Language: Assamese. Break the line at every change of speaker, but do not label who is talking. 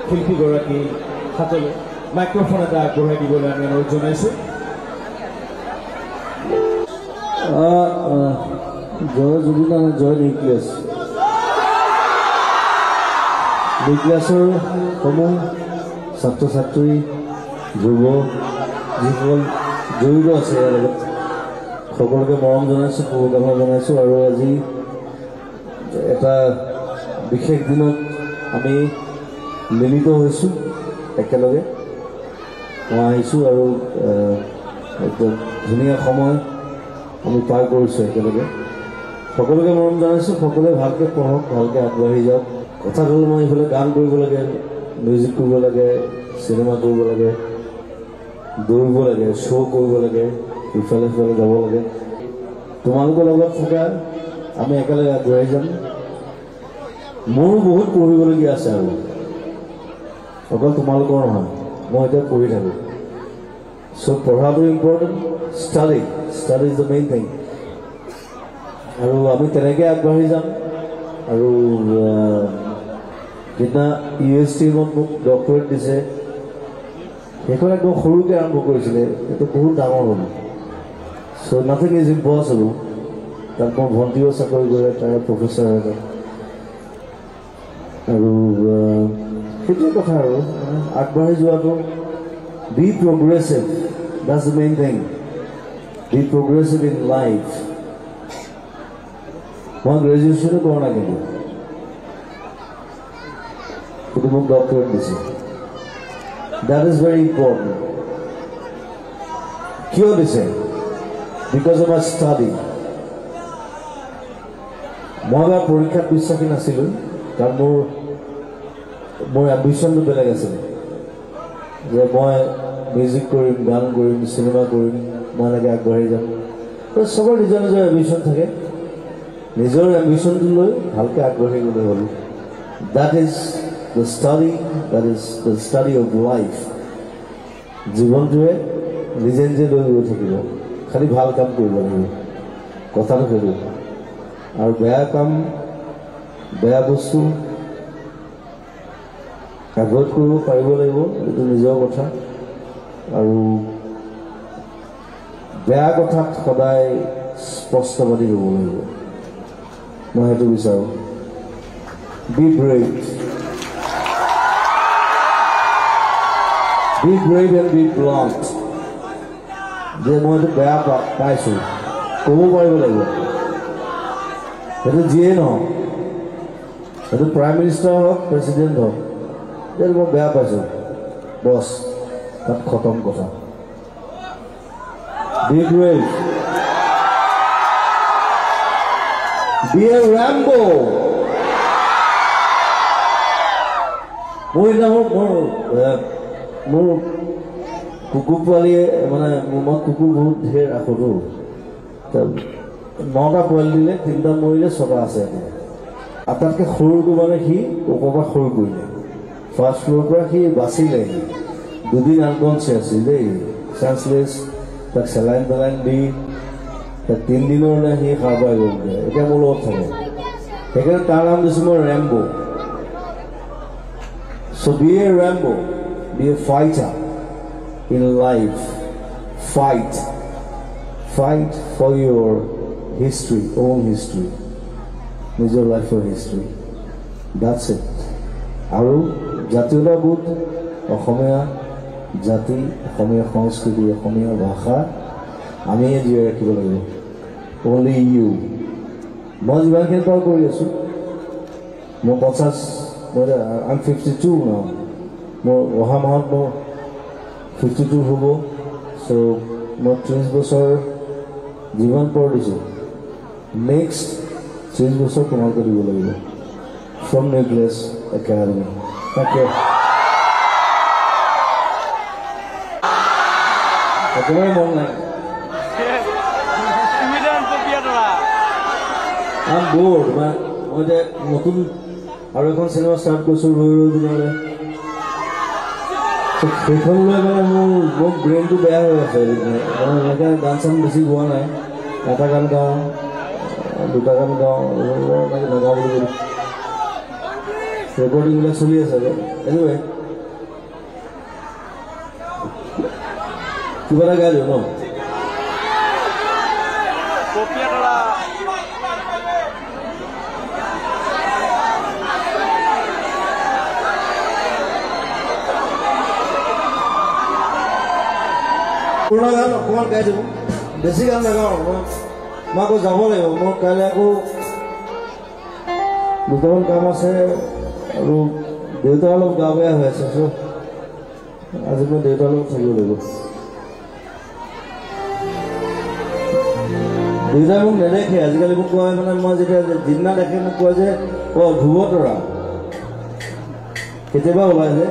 শিল্পীগৰাকী হাতলৈ মাইক্ৰফোন এটা আগবঢ়াই দিবলৈ আমি অনুৰোধ জনাইছোঁ।
জয় জুবিন জয় নিউক্লিয়াছ। নিউক্লিয়াছৰ সমূহ ছাত্ৰ ছাত্ৰী যুৱ যিসকল জড়িত আছে ইয়াৰ লগত সকলোকে মৰম জনাইছোঁ, শুভকামনা জনাইছোঁ। আৰু আজি এটা বিশেষ দিনত আমি মিলিত হৈছোঁ, একেলগে মই আহিছোঁ আৰু একদম ধুনীয়া সময় আমি পাৰ কৰিছোঁ একেলগে। সকলোকে মৰম জনাইছোঁ, সকলোৱে ভালকৈ পঢ়ক, ভালকৈ আগবাঢ়ি যাওক। কথা হ'ল মই এইফালে গান কৰিব লাগে, মিউজিক কৰিব লাগে, চিনেমা কৰিব লাগে, দৌৰিব লাগে, শ্ব' কৰিব লাগে, ইফালে সিফালে যাব লাগে। তোমালোকৰ লগত থকা আমি একেলগে আগবাঢ়ি যাম। মোৰো বহুত পঢ়িবলগীয়া আছে আৰু অকল তোমালোকৰ নহয়, মই এতিয়া পঢ়ি থাকোঁ। চ' পঢ়াটো important, study is the main thing. আৰু আমি তেনেকৈ আগবাঢ়ি যাম। আৰু যিদিনা UST মোক ডক্টৰেট দিছে, সেইখন একদম সৰুকৈ আৰম্ভ কৰিছিলে, এইটো বহুত ডাঙৰ হ'ল। চ' নাথিং ইজ ইম্পচিবল। তাত মোৰ ভণ্টিও চাকৰি কৰে, তাই প্ৰফেচাৰ হৈ যায়। আৰু সেইটোৱে কথা আৰু আগবাঢ়ি যোৱাটো, be progressive, that's the main thing. Be progressive in life. মই গ্ৰেজুৱেশ্যনো কৰা নাই, কিন্তু মোক ডক্টৰেট দিছে। That is very important. কিয় দিছে? Because of my study. মই এবাৰ পৰীক্ষাত বিশ্বাসী নাছিলোঁ, কাৰণ মোৰ এম্বিশ্যনটো বেলেগ আছিলে যে মই মিউজিক কৰিম, গান কৰিম, চিনেমা কৰিম, মই এনেকৈ আগবাঢ়ি যাম। চবৰ নিজৰ নিজৰ এম্বিশ্যন থাকে, নিজৰ এম্বিশ্যনটো লৈ ভালকৈ আগবাঢ়ি গ'লে হ'ল। That is the study, that is the study of life. জীৱনটোৱে নিজে নিজে লৈ গৈ থাকিব, খালি ভাল কাম কৰিব লাগিব, কথাটো সেইটো। আৰু বেয়া কাম, বেয়া বস্তু এভইড কৰিব পাৰিব লাগিব, এইটো নিজৰ কথা। আৰু বেয়া কথাত সদায় স্পষ্টবাদী হ'ব লাগিব, মই সেইটো বিচাৰোঁ। Be brave, be brave and be blunt. যে মই এইটো বেয়া পাইছোঁ ক'ব পাৰিব লাগিব। সেইটো যিয়েই নহওক, সেইটো প্ৰাইম মিনিষ্টাৰ হওক, প্ৰেচিডেণ্ট হওক, যে মই বেয়া পাইছোঁ, বছ, তাত খতম কথা। B brave, B a ৰেম্বো। মোৰ কুকুৰ পোৱালীয়ে মানে মই কুকুৰ বহুত ধেৰ ৰাখোঁতো। 9টা পোৱালি দিলে, 3টা মৰিলে, 6টা আছে। আটাইতকৈ সৰুটো মানে সি ওপৰৰ পৰা সৰু কৰিলে, ফাৰ্ষ্ট ফ্ল'ৰৰ পৰা সি বাচিলে। 2 দিন আনকনচিয়াছ দেই, চেঞ্চলেছ। তাক চেলাইন তেলাইন দি তাক 3 দিনলৈ সি সাৰ পাই গ'ল। এতিয়া মোৰ লগত থাকে, সেইকাৰণে তাৰ নাম দিছোঁ মই Rambo. So' be a Rambo, be a fighter in life. Fight for your history, own history, নিজৰ লাইফৰ হিষ্ট্ৰী। That's it. আৰু জাতীয়তাবোধ, অসমীয়া জাতি, অসমীয়া সংস্কৃতি, অসমীয়া ভাষা আমিয়ে জীয়াই ৰাখিব লাগিব। Only you. মই যিমানখিনি পাৰ কৰি আছোঁ, মোৰ 50, I'm 52 now. মোৰ অহা মাহত মোৰ 52 হ'ব। চ' মই 30 বছৰ জীৱন পৰ দিছোঁ। নেক্সট 30 বছৰ তোমালোকে দিব লাগিব। From nucleus academy. তাকে একেবাৰে মন নাই। I'm bored. মই এতিয়া নতুন আৰু এখন চিনেমা ষ্টাৰ্ট কৰিছোঁ, ৰৈ ৰৈ বিনালে। সেইখন লৈ মানে মোৰ ব্ৰেইনটো বেয়া হৈ আছে। এনেকৈ গান চান বেছি গোৱা নাই, এটা গান গাওঁ, 2টা গান গাওঁ, এনেকৈ নাগাওঁ বুলি ক'লোঁ। ৰেকৰ্ডিংবিলাক চলি আছে এনিৱে কিবা এটা গাই দিওঁ ন পুৰণা গান অকণমান গাই দিওঁ বেছি গান নাগাওঁ মই আকৌ যাব লাগিব মোৰ কাইলৈ আকৌ দুটামান কাম আছে আৰু দেউতাৰ অলপ গা বেয়া হৈ আছে চ' আজি মই দেউতাৰ লগত থাকিব লাগিব দেউতাই মোক নেদেখে আজিকালি মোক কয় মানে মই যেতিয়া যিদিনা দেখে মোক কয় যে ধ্ৰুৱ তৰা কেতিয়াবা ওলাই যে